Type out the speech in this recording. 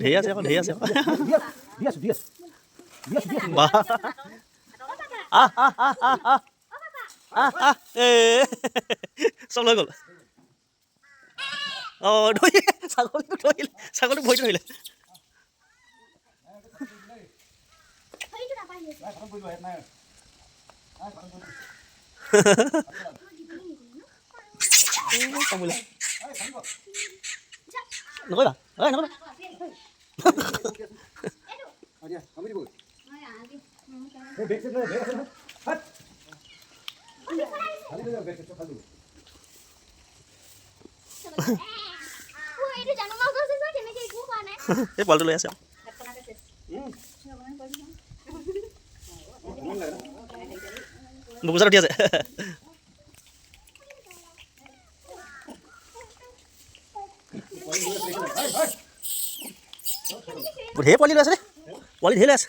ঢেৰ আছে আকৌ বাহ চব লৈ গ'ল অঁ ধৰি ছাগলীক ভৰিটো ধৰিলে নকৰিবা নকৰিবা এই পোৱালিটো লৈ আছে বুকুচাত উঠি আছে ঢেৰ পোৱালি লৈ আছে দেই পোৱালি ঢেৰ লৈ আছে